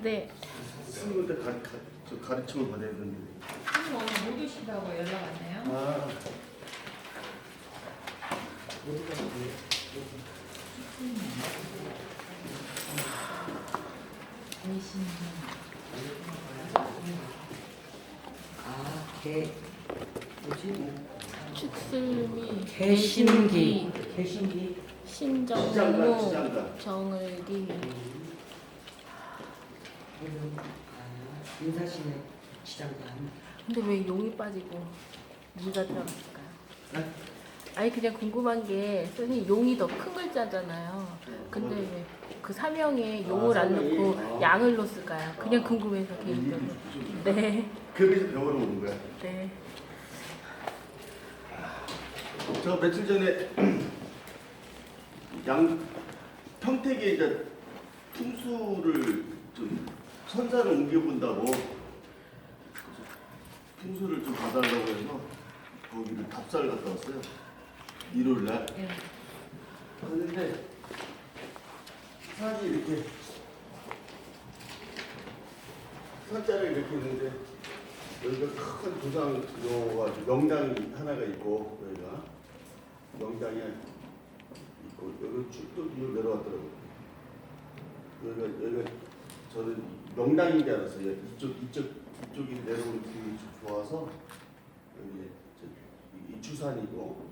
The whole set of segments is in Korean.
네. 스님한테 가르침을 받아야 되는데. 스님 오늘 못 오신다고 연락 왔나요? 아. 축슬미, 개신기. 신정무, 지장가. 정을기. 인사시는 지장관. 근데 왜 용이 빠지고 미가 들어갔을까요? 네? 아니 그냥 궁금한 게 선생님 용이 더 큰 글자잖아요. 근데 왜 그 사명에 용을 안 사명이? 넣고 양을 넣었을까요? 그냥 궁금해서 개인적으로. 네. 그래서 배우러 오는 거야. 네. 저 며칠 전에 평택에 이제 풍수를 좀 선사를 옮겨본다고 풍수를 좀 봐달라고 해서 거기를 답사를 갔다 왔어요. 일요일 날. 네. 갔는데 산이 이렇게 산자를 이렇게 있는데 여기가 큰 도상묘가 명당이 하나가 있고 여기가 명당이 있고 여기 쭉또 내려왔더라고요. 여기가 저는 명당인 줄 알았어요. 이쪽이 내려오는 길이 좋아서 여기 이추산이고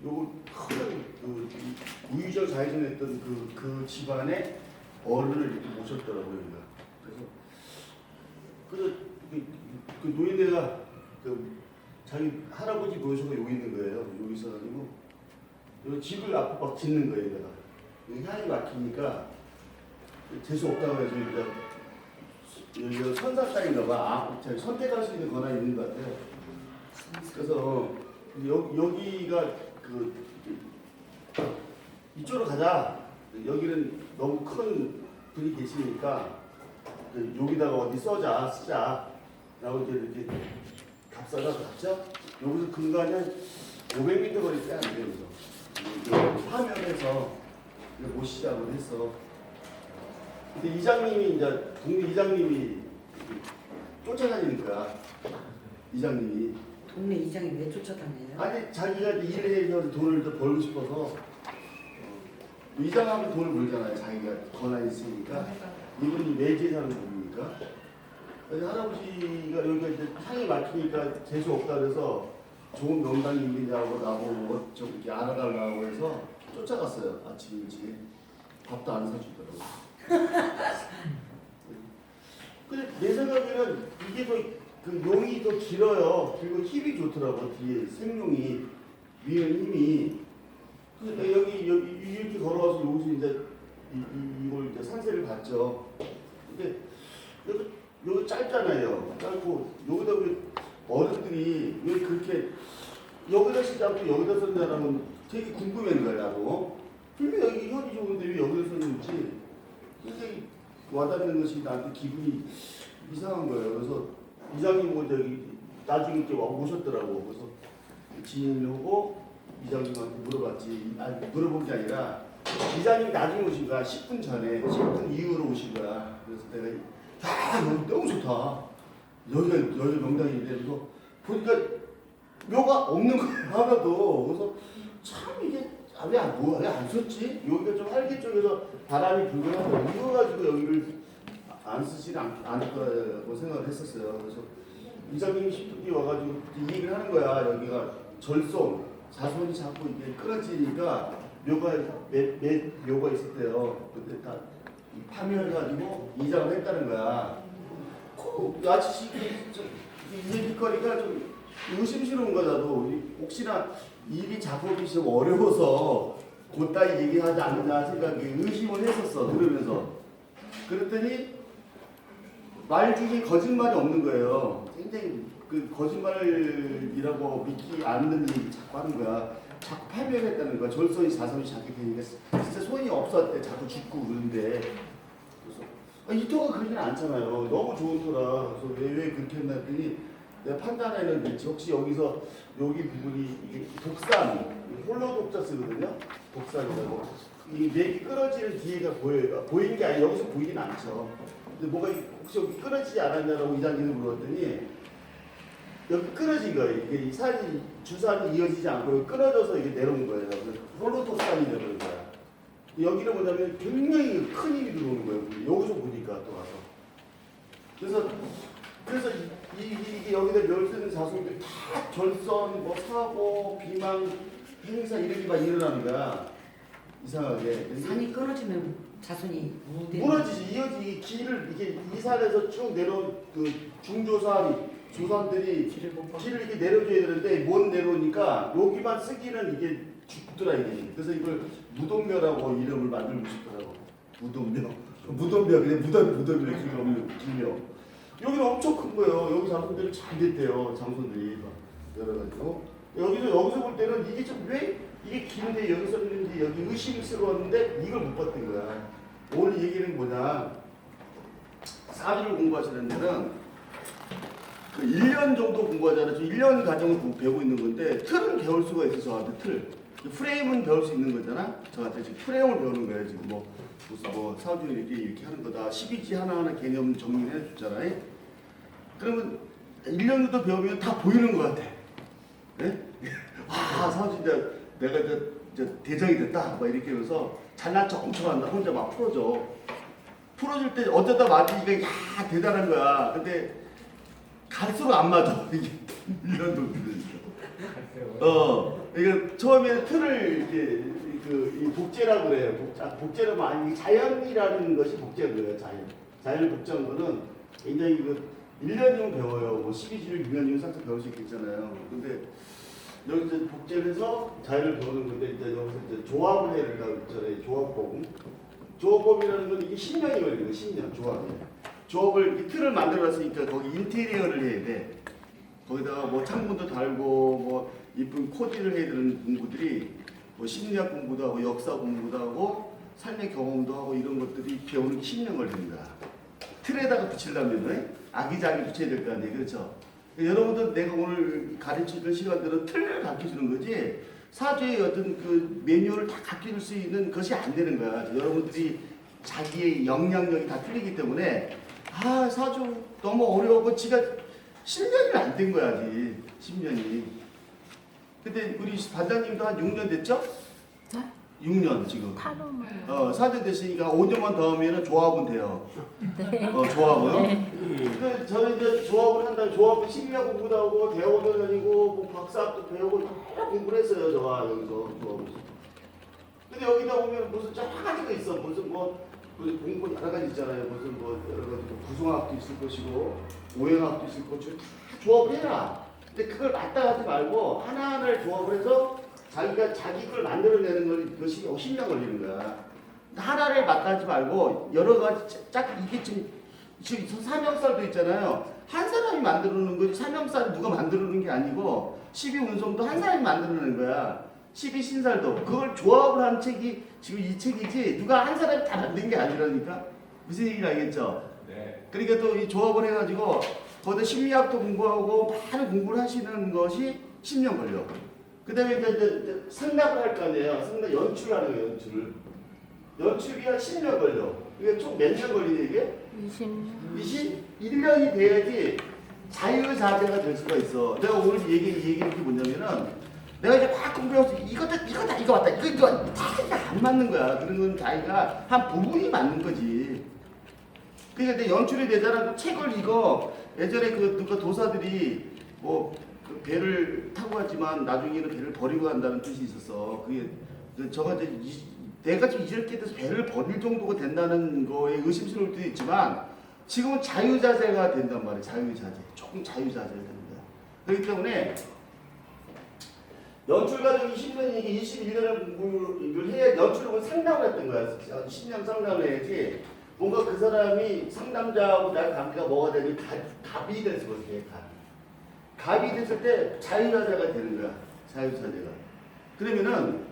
요거 큰그 우유정 좌회전했던 그 집안의 어른을 이렇게 모셨더라고요. 여기가. 그래서 그 노인네가 자기 할아버지 모셔서 여기 있는 거예요. 여기 있어가지고 여기 집을 앞에 막 짓는 거예요. 내가 여기 향이 막히니까 재수 없다고 해서 여기가 선사딸인가 봐. 선택할 수 있는 권한이 있는 것 같아요. 그래서 여기가 이쪽으로 가자. 여기는 너무 큰 분이 계시니까 여기다가 어디 쓰자. 라고 이렇게 답사가 갔죠. 여기서 근간이 한 500m 거리밖에 안 돼요. 그래서 파면에서 모시자고 했어. 근데 이장님이 이제 동네 이장님이 쫓아다니는 거야. 이장님이. 동네 이장이 왜 쫓아다녀요? 아니 자기가 일해서 돈을 더 벌고 싶어서 이장하면 돈을 벌잖아요. 자기가 권한이 있으니까. 이분이 매주에 사는 분이니까. 그래서 할아버지가 여기가 이제 향이 막히니까 재수 없다 그래서 좋은 명당이 있느냐고 나보고 좀 이렇게 알아달라고 해서 쫓아갔어요. 아침 일찍. 밥도 안 사주더라고요. 근데 내 생각에는 이게 그 용이 더 길어요. 그리고 힘이 좋더라고. 뒤에 생용이 미는 힘이. 그래서 여기 이렇게 걸어와서 여기서 이제 이걸 이제 산세를 봤죠. 근데 여기 짧잖아요. 짧고 여기다 왜 어른들이 왜 그렇게 여기다 쓰지 않고 여기다 썼냐라면 되게 궁금한 거야 나도. 근데 여기 혈이 좋은데 왜 여기다 썼는지 굉장히 와닿는 것이 나한테 기분이 이상한 거예요. 그래서 이장님 먼저 여기 나중에 이렇게 와 오셨더라고. 그래서 지인하고 이장님한테 물어봤지. 아니 물어본 게 아니라 이장님이 나중에 오신 거야. 10분 전에 10분 이후로 오신 거야. 그래서 내가 여기 너무 좋다. 여기가 명당인데 그래서 보니까 묘가 없는 거야 하나도. 그래서 참 이게 왜 안 썼지? 여기가 좀 활기 쪽에서 바람이 불거나서 이거 가지고 여기를 안 쓰지 않을 거라고 생각을 했었어요. 그래서 이장님이 10분 뒤에 와가지고 이 얘기를 하는 거야. 여기가 절손, 자손이 자꾸 이게 끊어지니까 묘가 몇 묘가 있었대요. 그때 다 파멸해가지고 이장을 했다는 거야. 아저씨 이 얘기거리가 좀 의심스러운 거다도 혹시나 일이 작업이 좀 어려워서 곧다 얘기하지 않느냐 생각이 의심을 했었어. 들으면서 그랬더니 말 중에 거짓말이 없는 거예요. 굉장히 그 거짓말이라고 믿기 않는 얘기 자꾸 하는 거야. 자꾸 파멸했다는 거야. 절손이 자손이 자꾸 되니까 진짜 손이 없었대. 자꾸 죽고 그런데 그래서 이 터가 그러진 않잖아요. 너무 좋은 터라. 그래서 왜 그렇게 했나 했더니 내가 판단에는 혹시 여기서 여기 부분이 이게 독산 홀로 독자 쓰거든요. 독산이라고 이 맥이 끊어지는 뒤에가 보여요. 보이는 게 아니라 여기서 보이진 않죠. 근데 뭐가 혹시 여기 끊어지지 않았냐라고 이장님이 물었더니 여기 끊어진 거예요. 이게 이 살이 주살이 이어지지 않고 끊어져서 이게 내려온 거예요. 홀로톡산이 내려오는 거야. 여기는 뭐냐면 굉장히 큰 힘이 들어오는 거예요. 여기서 보니까 또 와서. 그래서 이게 여기다 멸세된 자손들 다 결선, 뭐 사고, 비망, 행사 이런 게 막 일어나는 거야. 이상하게. 산이 끊어지면 자손이 무너지지. 이어지 길을 이게 이 산에서 쭉 내려온 그 중조산 조상들이 길을 이렇게 내려줘야 되는데 못 내려오니까 여기만 쓰기는 이게 죽더라 이게. 그래서 이걸 무덤묘라고 이름을 만들고 싶더라고. 무덤묘. 무덤묘 그냥 무덤이래 길묘. 여기는 엄청 큰 거예요. 여기 장손들이 잘 됐대요. 장손들이 여러 가지로. 여기서 볼 때는 이게 좀 왜 이게 긴데 여기서 있는지 여기 의심스러웠는데 이걸 못 봤던 거야. 오늘 얘기는 뭐냐? 사주를 공부하시는 데는 그 1년 정도 공부하잖아요. 1년 과정을 배우고 있는 건데 틀은 배울 수가 있어 저한테 틀. 프레임은 배울 수 있는 거잖아. 저한테 지금 프레임을 배우는 거예요. 지금 뭐 사주 이렇게 하는 거다. 12지 하나하나 개념 정리를 해줬잖아요. 그러면 1년 정도 배우면 다 보이는 것 같아. 네? 와 사주 이제 내가 이제 대장이 됐다. 막 이렇게 하면서 잘난 척 엄청 한다. 혼자 막 풀어줘. 풀어줄 때 어쩌다 맞으니까 야 대단한 거야. 근데 갈수록 안 맞아. 이게 1년 정도 되니까. 이게 처음에 틀을 이렇게 이 복제라고 그래요. 복제라고 아니 자연이라는 것이 복제인 거예요. 자연을 복제한 거는 굉장히 1년이면 배워요. 뭐 12주를 6년이면 싹싹 배울 수 있겠잖아요. 근데 여기서 복제를 해서 자연을 배우는 건데 이제 여기서 이제 조합을 해야 된다고 했잖아요. 조합법. 조합법이라는 건 이게 10년이 걸리는 거예요. 10년 조합이. 조합을 이렇게 틀을 만들어놨으니까 거기 인테리어를 해야 돼. 거기다가 뭐 창문도 달고 뭐 이쁜 코디를 해야 되는 공부들이 뭐 심리학 공부도 하고 역사 공부도 하고 삶의 경험도 하고 이런 것들이 배우는 게 10년 걸립니다. 틀에다가 붙이려면 아기자기 붙여야 될 거 아니에요. 그렇죠? 여러분들 내가 오늘 가르쳐주는 시간들은 틀을 가르쳐주는 거지 사주의 어떤 그 매뉴얼을 다 가르쳐줄 수 있는 것이 안 되는 거야. 여러분들이 자기의 영향력이 다 틀리기 때문에 사주 너무 어려워. 지가 10년이 안 된 거야 아직. 10년이. 근데 우리 반장님도 한 6년 됐죠? 네? 6년 지금. 8호만. 사주 됐으니까 5년만 더 하면 조합은 돼요. 네. 조합은. 네. 근데 저는 이제 조합을 한다면 조합은 심리학 공부도 하고 대학원도 다니고 뭐 박사학도 배우고 여러 공부를 했어요. 저가 여기서 조합을. 근데 여기다 보면 무슨 여러 가지가 있어. 무슨 공부 여러 가지 있잖아요. 무슨 여러 가지 구성학도 있을 것이고 오행학도 있을 것이고 다 조합을 해라. 근데 그걸 맞다 하지 말고 하나하나를 조합을 해서 자기가 자기 걸 만들어내는 것이 10년 걸리는 거야. 하나를 맞다 하지 말고 여러 가지 이게 지금 삼형살도 있잖아요. 한 사람이 만들어놓는 거지 삼형살을 누가 만들어놓는 게 아니고 12운송도 한 사람이 만들어내는 거야. 12신살도 그걸 조합을 한 책이 지금 이 책이지 누가 한 사람이 다 만든 게 아니라니까. 무슨 얘기인지 알겠죠? 네. 그러니까 또 이 조합을 해가지고 거기다 심리학도 공부하고 많은 공부를 하시는 것이 10년 걸려. 그 다음에 이제 상납을 할 거 아니에요. 상납 연출하는 거예요. 연출이 한 10년 걸려. 이게 총 몇 년 걸리냐 이게? 20년. 21년이 돼야지 자유자재가 될 수가 있어. 내가 오늘 얘기한 게 뭐냐면은 내가 이제 막 공부해서 이거 맞다 이거 다 안 맞는 거야. 그런 건 자기가 한 부분이 맞는 거지. 그러니까 내 연출이 되잖아. 책을 이거 예전에 누가 도사들이 그 배를 타고 갔지만 나중에는 배를 버리고 간다는 뜻이 있었어. 그게 저가 이제 내가 좀 이렇게 돼서 배를 버릴 정도가 된다는 거에 의심스러울 때도 있지만 지금은 자유자재가 된단 말이에요. 자유자재. 조금 자유자재가 되는 거야. 그렇기 때문에 연출 과정이 10년이 21년을 공부를 해야 연출을 상담을 했던 거야. 10년 상담을 해야지 뭔가 그 사람이 상담자하고 나의 관계가 뭐가 되면 갑이 될 수가 있어요. 갑이 됐을 때 자유자재가 되는 거야. 자유자재가. 그러면은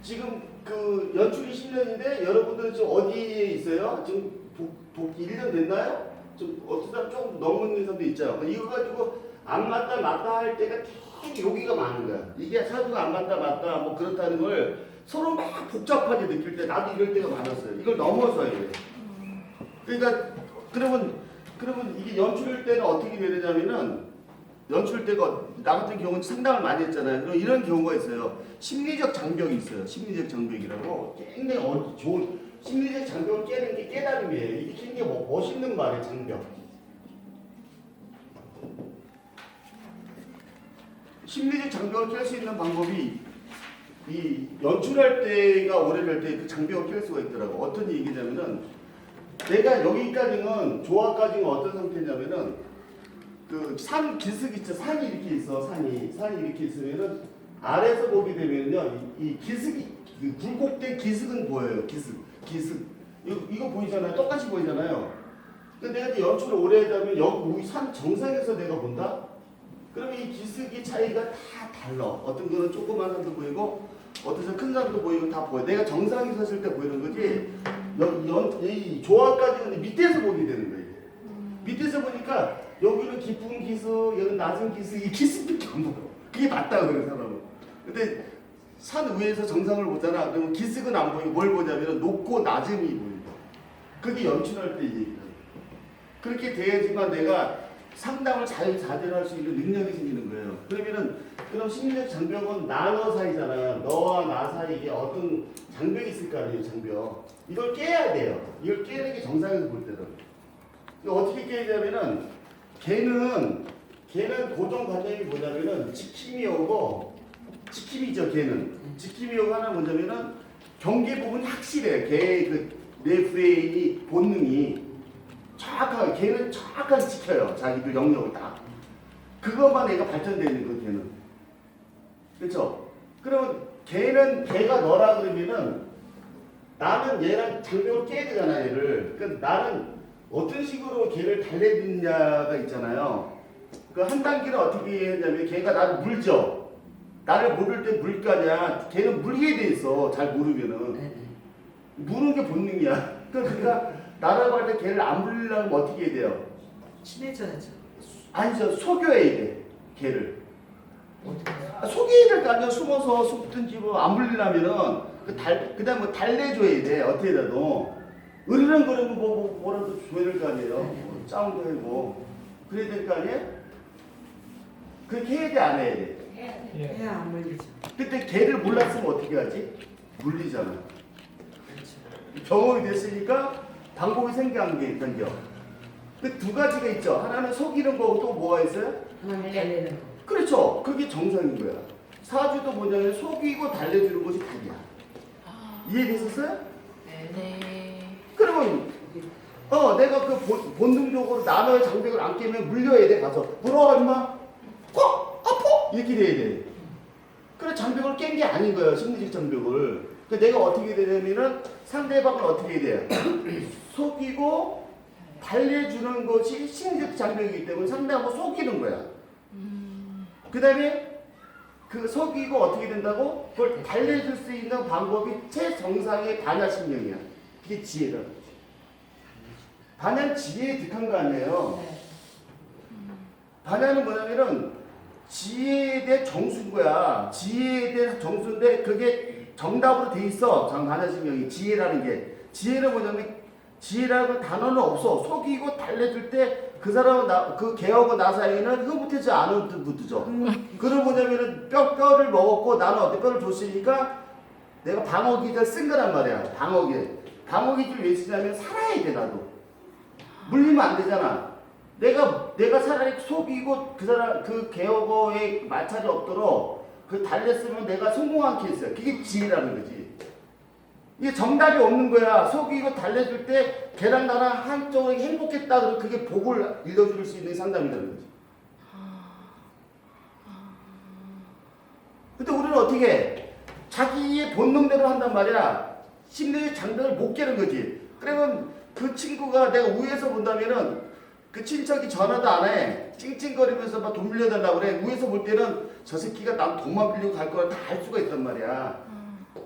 지금 그 연출이 10년인데 여러분들 지금 어디에 있어요? 지금 복귀 1년 됐나요? 좀 어떤 사람 조금 넘는 사람도 있잖아. 이거 가지고 안 맞다 할 때가 되게 여기가 많은 거야. 이게 사주가 안 맞다 뭐 그렇다는 걸 서로 막 복잡하게 느낄 때 나도 이럴 때가 많았어요. 이걸 넘어서야 돼요. 그러니까 그러면 이게 연출할 때는 어떻게 되느냐면은 연출 때가 나 같은 경우는 상담을 많이 했잖아요. 그럼 이런 경우가 있어요. 심리적 장벽이 있어요. 심리적 장벽이라고 굉장히 좋은 심리적 장벽을 깨는 게 깨달음이에요. 이게 굉장히 멋있는 말이에요. 장벽. 심리적 장벽을 깰 수 있는 방법이 이 연출할 때가 오래 갈 때 그 장벽을 깰 수가 있더라고. 어떤 얘기냐면은 내가 여기까지는 조화까지는 어떤 상태냐면은 그 산 기슭 있죠. 산이 이렇게 있어. 산이 이렇게 있으면은 아래에서 보게 되면요 이 기슭이 그 굴곡된 기슭은 보여요. 기슭 이거 보이잖아요. 똑같이 보이잖아요. 근데 내가 이제 연출을 오래 하자면 여기 산 정상에서 내가 본다. 그러면 이 기슭의 차이가 다 달라. 어떤 거는 조그만 산도 보이고 어떤 산 큰 산도 보이고 다 보여. 내가 정상에 섰을 때 보이는 거지. 이 조화까지는 밑에서 보게 되는 거예요. 밑에서 보니까 여기는 깊은 기슭, 여기는 낮은 기슭, 이 기슭밖에 안 보여. 그게 맞다 그래 사람은. 근데 산 위에서 정상을 보잖아. 그러면 기슭은 안 보이고 뭘 보냐면 높고 낮음이 보인다. 그게 연출할 때 얘기예요. 그렇게 돼야지만 내가 상담을 자제를 할 수 있는 능력이 생기는 거예요. 그럼 심리적 장벽은 나너 사이잖아. 너와 나 사이에 어떤 장벽이 있을 거 아니에요. 장벽. 이걸 깨야 돼요. 이걸 깨는 게 정상에서 볼 때는. 어떻게 깨야 되냐면은 걔는 고정관념이 뭐냐면은 지킴이 오고 지킴이죠. 지킴이 오고 하나 뭐냐면은 경계 부분이 확실해. 걔의 내 브레인이 본능이 정확하게 걔는 정확하게 지켜요. 자기 그 영역을 딱. 그것만 애가 발전되는 거 걔는. 그렇죠? 그러면 걔가 너라 그러면은 나는 얘랑 장벽을 깨야 되잖아 얘를. 그러니까 나는 어떤 식으로 걔를 달래느냐가 있잖아요. 그 한 단계를 어떻게 했냐면 걔가 나를 물죠. 나를 물을 때 물 거 아니야. 걔는 물게 돼 있어. 잘 모르면은. 무는 게 본능이야. 그러니까 나라고 할 때 걔를 안 물리려면 어떻게 해야 돼요? 친해져야죠. 아니죠. 속여야 돼. 걔를. 속여야 될 거 아니야. 숨어서 속든지 뭐 안 물리려면은 그다음 뭐 달래줘야 돼. 어떻게라도. 으르렁거리면 뭐라도 줘야 될 거 아니에요. 뭐 짜운도 해고 그래야 될 거 아니에요? 그렇게 해야 돼, 안 해야 돼? 해야 안 물리죠. 그때 걔를 몰랐으면 어떻게 하지? 물리잖아. 경험이 됐으니까 방법이 생겨. 그 두 가지가 있죠. 하나는 속이는 거고 또 뭐가 있어요? 하나는 달래는 거. 그렇죠. 그게 정상인 거야. 사주도 뭐냐면 속이고 달래주는 것이 답이야. 이해됐었어요? 네. 그러면 내가 그 본능적으로 나너의 장벽을 안 깨면 물려야 돼. 가서 물어 임마. 아파 이렇게 돼야 돼. 그래 장벽을 깬 게 아닌 거예요. 심리적 장벽을. 그러니까 내가 어떻게 되냐면은 상대방을 어떻게 해야 돼요? 속이고 달래주는 것이 심리적 장벽이기 때문에 상대하고 속이는 거야. 그 다음에 그 속이고 어떻게 된다고? 그걸 달래줄 수 있는 방법이 최정상의 반야심령이야. 그게 지혜라는 거지. 반야는 지혜에 득한 거 아니에요. 반야는 뭐냐면은 지혜에 대해 정수인 거야. 지혜에 대해 정수인데 그게 정답으로 돼 있어. 반야심령이 지혜라는 게. 지혜는 뭐냐면 지혜라는 단어는 없어. 속이고 달래줄 때 그 사람은 그 개하고 나 사이에는 흐뭇하지 않은 부두죠. 그걸 뭐냐면은 뼈를 먹었고 나는 어때 뼈를 줬으니까 내가 방어기를 쓴 거란 말이야. 방어기를 왜 쓰냐면 살아야 돼 나도. 물리면 안 되잖아. 내가 차라리 속이고 그 사람 그 개하고의 마찰이 없도록 그 달랬으면 내가 성공한 케이스야. 그게 지혜라는 거지. 이게 정답이 없는 거야. 속이고 달래줄 때 걔랑 나랑 한쪽으로 행복했다. 그러면 그게 복을 읽어줄 수 있는 상담이라는 거지. 근데 우리는 어떻게 해? 자기의 본능대로 한단 말이야. 심리의 장벽을 못 깨는 거지. 그러면 그 친구가 내가 우에서 본다면은 그 친척이 전화도 안 해. 찡찡거리면서 막 돈 빌려달라고 그래. 우에서 볼 때는 저 새끼가 난 돈만 빌리고 갈 거라 다 알 수가 있단 말이야.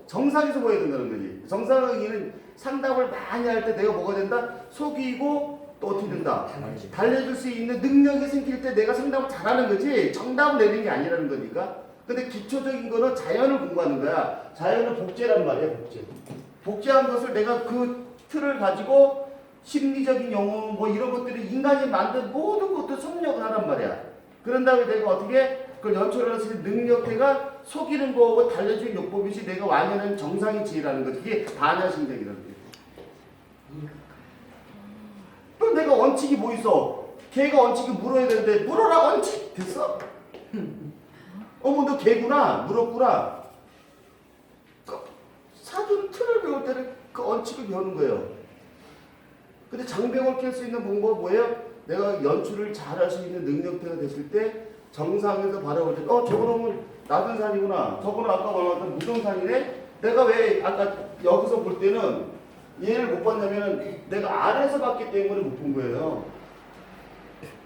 정상에서 보여야 된다는 거지. 정상은 상담을 많이 할 때 내가 뭐가 된다? 속이고 또 어떻게 된다? 달래줄 수 있는 능력이 생길 때 내가 상담을 잘하는 거지. 정답을 내는 게 아니라는 거니까. 근데 기초적인 거는 자연을 공부하는 거야. 자연은 복제란 말이야, 복제. 복제한 것을 내가 그 틀을 가지고 심리적인 영혼 뭐 이런 것들이 인간이 만든 모든 것도 섭렵을 하란 말이야. 그런 다음에 내가 어떻게 그걸 연출을 했을 때 능력대가 속이는 거고 달래주는 요법이지 내가 완연한 정상의 지혜라는 거지. 그게 반야심경이라는 게. 또 내가 원칙이 뭐 있어? 걔가 원칙이 물어야 되는데 물어라 원칙 됐어? 어머 너 개구나 물었구나. 그 사전 틀을 배울 때는 그 원칙을 배우는 거예요. 근데 장벽을 깰 수 있는 방법은 뭐예요? 내가 연출을 잘할 수 있는 능력대가 됐을 때 정상에서 바라볼 때 저거는 낮은 산이구나. 저거는 아까 말했던 무등산이네. 내가 왜 아까 여기서 볼 때는 얘를 못 봤냐면 내가 아래에서 봤기 때문에 못 본 거예요.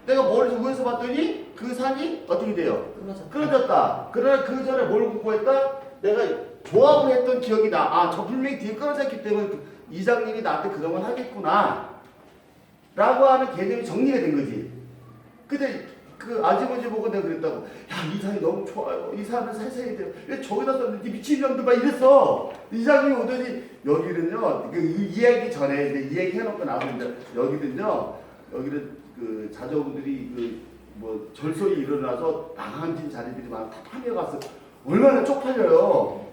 내가 머리 위에서 봤더니 그 산이 어떻게 돼요? 끊어졌다. 그러나 그 전에 뭘 공부했다? 내가 조합을 했던 기억이 나. 저 분명히 뒤에 끊어졌기 때문에 이장님이 나한테 그런 걸 하겠구나. 라고 하는 개념이 정리가 된 거지. 근데 그 아버지 보고 내가 그랬다고. 야, 이 산이 너무 좋아요. 이 산을 살살해야 돼요. 왜 저기다 썼는데 미친년들 막 이랬어. 이장님이 오더니 여기는요. 이 얘기 전에 이 얘기 해놓고 나왔는데 여기는요. 여기는 그 자녀분들이 그 뭐 절소리 일어나서 망한진 자리들이 많아 다 파며갔어. 얼마나 쪽팔려요.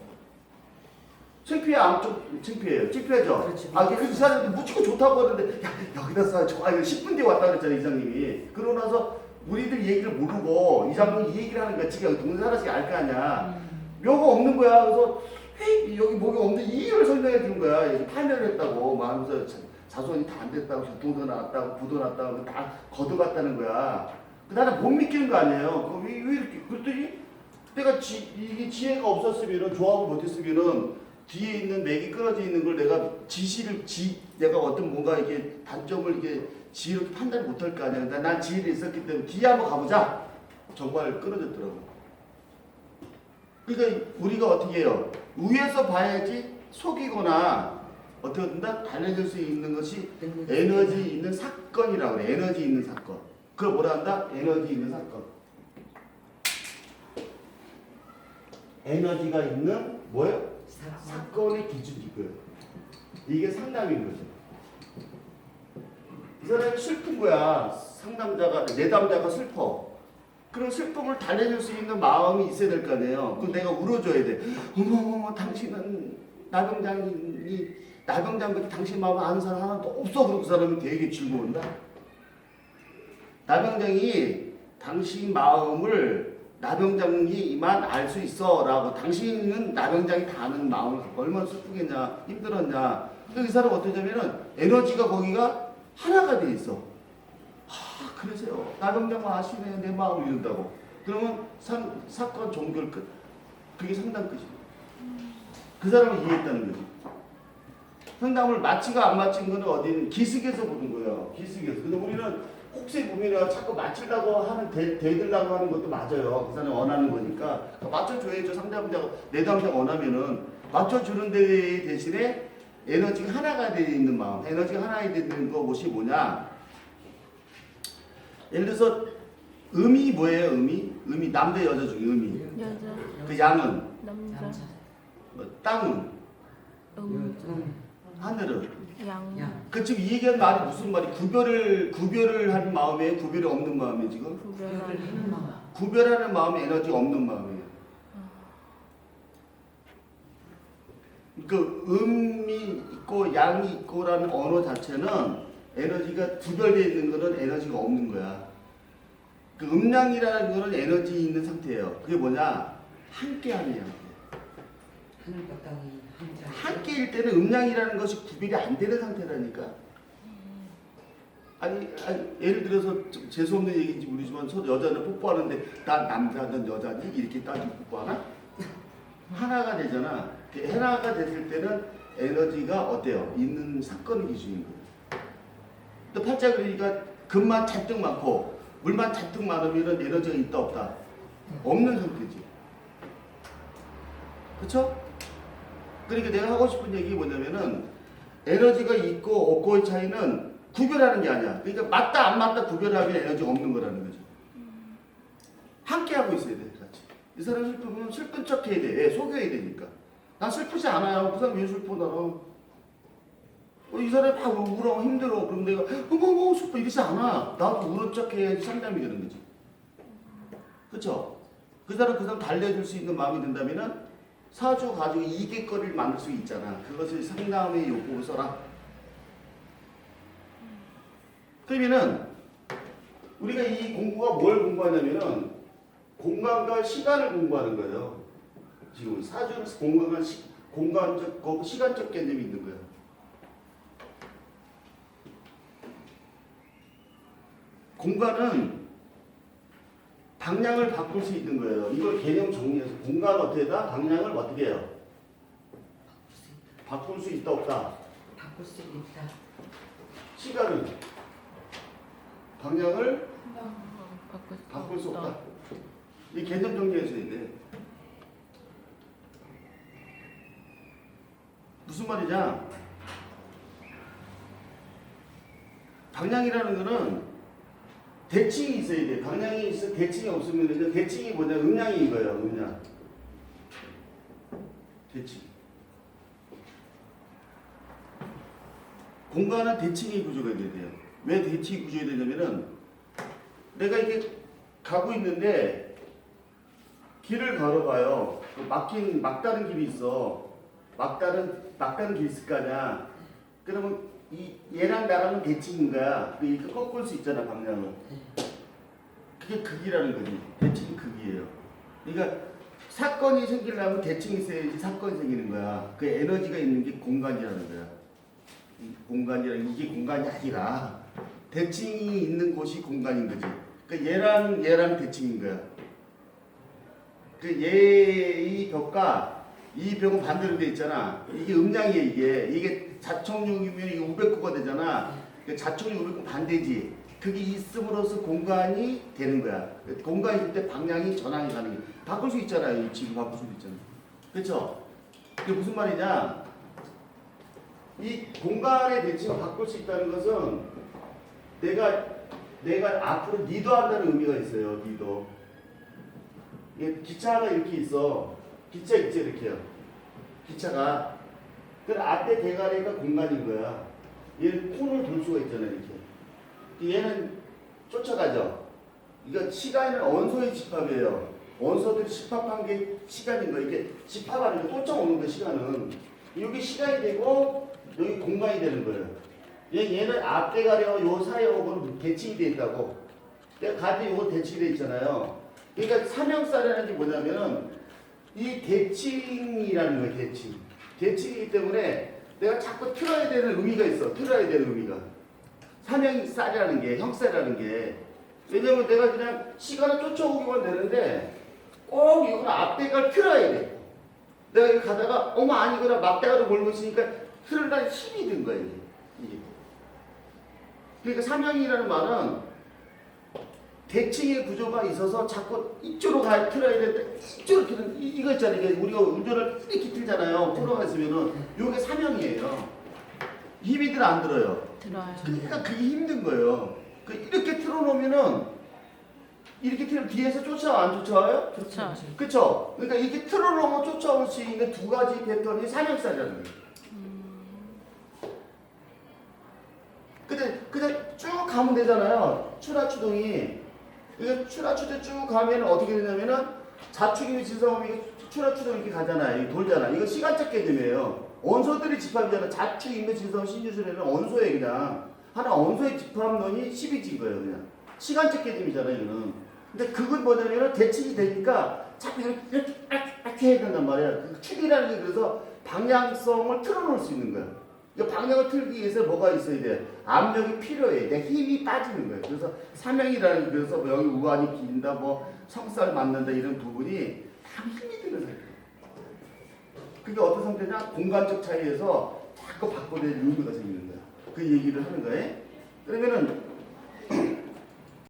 창피해 안 창피해요. 창피하죠. 그 사람들 무지고 좋다고 하는데 야 여기다 써 좋아요. 10분 뒤에 왔다 그랬잖아요 이장님이. 그러고 나서 우리들 얘기를 모르고 이장님이 이 얘기를 하는 거야. 지금 동네 하나씩 알 거 아니야. 묘가 없는 거야. 그래서 헤이 여기 뭐가 없는데 이유를 설명해 주는 거야. 여기 파멸을 했다고 막 하면서 자손이 다 안 됐다고 교통도 나왔다고 부도 났다고 다 걷어갔다는 거야. 나는 못 믿기는 거 아니에요. 왜 이렇게 그랬더니 내가 이게 지혜가 없었으면은 조합을 못했으면은 뒤에 있는 맥이 끊어져 있는 걸 내가 내가 어떤 뭔가 이게 단점을 이게 지혜롭게 판단을 못할 거 아니야. 난 지혜를 있었기 때문에 뒤에 한번 가보자. 정말 끊어졌더라고. 그러니까 우리가 어떻게 해요? 위에서 봐야지 속이거나 어떻게 된다? 달래줄 수 있는 것이 에너지 있는 사건이라고 그래. 에너지 있는 사건. 그걸 뭐라 한다? 에너지 있는 사건. 에너지가 있는 뭐예요? 사건의 기준이 그거예요. 이게 상담인 거죠. 이 사람이 슬픈 거야. 상담자가, 내담자가 슬퍼. 그럼 슬픔을 달래줄 수 있는 마음이 있어야 될 거 아니에요. 그럼 내가 울어줘야 돼. 어머, 당신은 나병장같이 당신 마음을 아는 사람 하나도 없어. 그러고 그 사람이 되게 즐거운다. 나병장이 당신 마음을 나병장이만 알 수 있어 라고. 당신은 나병장이 다 아는 마음을 갖고 얼마나 슬프겠냐 힘들었냐. 근데 이 사람 어떠냐면은 에너지가 거기가 하나가 돼 있어. 그러세요. 나병장만 아시네 내 마음을 이룬다고. 그러면 사건 종결 끝. 그게 상담 끝이야. 그 사람을 이해했다는 거지. 상담을 마치가 안 마친 거는 어디는 기슭에서 보는 거예요. 기슭에서. 근데 우리는 혹시 보면 자꾸 맞추려고 하는 대들라고 하는 것도 맞아요. 그 사람이 원하는 거니까 맞춰줘야죠. 상담자가 내담자가 원하면은 맞춰주는 데 대신에 에너지가 하나가 되어 있는 마음, 에너지가 하나가 되어 있는 것이 뭐냐? 예를 들어서 음이 뭐예요? 음이 남자 여자 중에 음이. 여자. 그 양은 남자. 땅은 하늘은. 양. 그 지금 이 얘기하는 말이 무슨 말이 구별을 하는 마음이에요? 구별이 없는 마음이에요 지금? 구별하는 마음이 에너지가 없는 마음이에요. 그 음이 있고 양이 있고라는 언어 자체는 에너지가 구별되어 있는 거는 에너지가 없는 거야. 그 음양이라는 거는 에너지 있는 상태예요. 그게 뭐냐? 함께함이에요. 하늘과 땅이 함께일 때는 음양이라는 것이 구별이 안 되는 상태라니까. 아니 예를 들어서 재수없는 얘기인지 모르지만 여자는 뽀뽀하는데 난 남자 넌 여자니? 이렇게 따지고 뽀뽀하나? 하나가 되잖아. 하나가 됐을 때는 에너지가 어때요? 있는 사건의 기준인 거예요. 또 팔자 그러니까 금만 잔뜩 많고 물만 잔뜩 많으면 에너지가 있다 없다? 없는 상태지. 그렇죠? 그러니까 내가 하고 싶은 얘기 뭐냐면은 에너지가 있고 없고의 차이는 구별하는 게 아니야. 그러니까 맞다 안 맞다 구별하면 에너지가 없는 거라는 거죠. 함께 하고 있어야 돼 같이. 이 사람 슬프면 슬픈 척 해야 돼. 왜? 속여야 되니까. 난 슬프지 않아요. 그 사람 왜 슬퍼 나라? 이 사람이 막 울어 힘들어. 그럼 내가 어머 슬퍼 이러지 않아. 나도 우는 척 해야지 상담이 되는 거지. 그렇죠? 그 사람 달래줄 수 있는 마음이 든다면은 사주 가지고 이익거리를 만들 수 있잖아. 그것을 상담의 요법을 써라. 그러면은 우리가 이 공부가 뭘 공부하냐면은 공간과 시간을 공부하는 거예요. 지금 사주는 공간적, 시간적 개념이 있는 거예요. 공간은 방향을 바꿀 수 있는 거예요. 이걸 개념 정리해서 공간 어떻게 다 방향을 어떻게 해요? 바꿀 수 있다 없다. 바꿀 수 있다. 시간은 방향을 바꿀 수 없다. 없다. 이 개념 정리해서 해야 돼. 무슨 말이냐? 방향이라는 거는 대칭이 있어야 돼. 방향이 있어 대칭이 없으면 대칭이 뭐냐? 음량이 이거예요. 음량. 대칭. 공간은 대칭이 구조가 돼야 돼요. 왜 대칭이 구조가 되냐면은 내가 이게 가고 있는데 길을 걸어봐요. 막다른 길이 있어. 막다른 길이 있을 거 아니야. 그러면 얘랑 나랑은 대칭인 거야. 이렇게 꺾을 수 있잖아, 방향을. 그게 극이라는 거지. 대칭이 극이에요. 그러니까 사건이 생기려면 대칭이 있어야지 사건이 생기는 거야. 그 에너지가 있는 게 공간이라는 거야. 이게 공간이 아니라 대칭이 있는 곳이 공간인 거지. 그러니까 얘랑 대칭인 거야. 이 벽과 이 벽은 반대로 돼 있잖아. 이게 음량이에요. 이게 자촉육이면 이게 우백구가 되잖아. 자촉육 우백구 반대지. 그게 있음으로써 공간이 되는 거야. 공간이 있을 때 방향이 전환이 가능해. 바꿀 수 있잖아요. 지금 바꿀 수 있잖아. 그렇죠? 그게 무슨 말이냐? 이 공간의 대칭을 바꿀 수 있다는 것은 내가 앞으로 리더한다는 의미가 있어요. 리더. 기차가 이렇게 있어. 기차 있죠, 이렇게요. 기차가. 그 앞에 대가리가 공간인 거야. 얘는 콘을 돌 수가 있잖아요, 이렇게. 얘는 쫓아가죠. 이거 시간은 원소의 집합이에요. 원소들이 집합한 게 시간인 거예요. 이게 집합하는 게 쫓아오는 거 시간은. 여기 시간이 되고 여기 공간이 되는 거예요. 얘는 앞 대가리와 요 사이하고는 대칭이 돼 있다고. 내가 가드 요거 대칭이 돼 있잖아요. 그러니까 삼형살이라는 게 뭐냐면은 이 대칭이라는 거예요. 대칭. 대칭이기 때문에 내가 자꾸 틀어야 되는 의미가 있어. 틀어야 되는 의미가. 삼형살이라는 게 형살이라는 게 왜냐면 내가 그냥 시간을 쫓아오기만 되는데 꼭 이거는 앞대가를 틀어야 돼. 내가 이거 가다가 어머 아니구나 막대가로 몰고 있으니까 틀으려는 힘이 든 거야 이게. 그러니까 삼형이라는 말은 대칭의 구조가 있어서 자꾸 이쪽으로 틀어야 되는데 이쪽으로 틀는 이거 있잖아요. 이게 우리가 운전을 이렇게 틀잖아요. 틀어가 있으면은 요게 삼형이에요. 힘이 들어 안 들어요? 들어요. 그러니까 그게 힘든 거예요. 이렇게 틀어놓으면은 이렇게 틀면 뒤에서 쫓아와 안 쫓아와요? 쫓아와요. 그쵸? 그러니까 이렇게 틀어놓으면 쫓아올 수 있는 두 가지 패턴이 삼형살이라는 거예요. 근데 쭉 가면 되잖아요. 추라추동이. 이게 추라추동 쭉 가면 어떻게 되냐면은 자축이면 진성음이 추라추동 이렇게 가잖아요. 돌잖아. 이거 시간적 개념이에요. 원소들이 집합이잖아. 자축, 인묘, 진성, 신유술에는 원소에 그냥 하나 원소의 집합론이 10이지 거예요. 그냥 시간적 개념이잖아요. 이거는. 근데 그건 뭐냐면은 대칭이 되니까 자꾸 이렇게 해야 된단 말이야. 축이라는 게 그래서 방향성을 틀어놓을 수 있는 거야. 그러니까 방향을 틀기 위해서 뭐가 있어야 돼? 압력이 필요해. 내 힘이 빠지는 거예요. 그래서 삼형이라는 그래서 뭐 여기 우환이 긴다, 뭐 성살 맞는다 이런 부분이 다 힘이 드는 상태. 그게 어떤 상태냐? 공간적 차이에서 자꾸 바꿔내는 의미가 생기는 거야. 그 얘기를 하는 거예요. 그러면은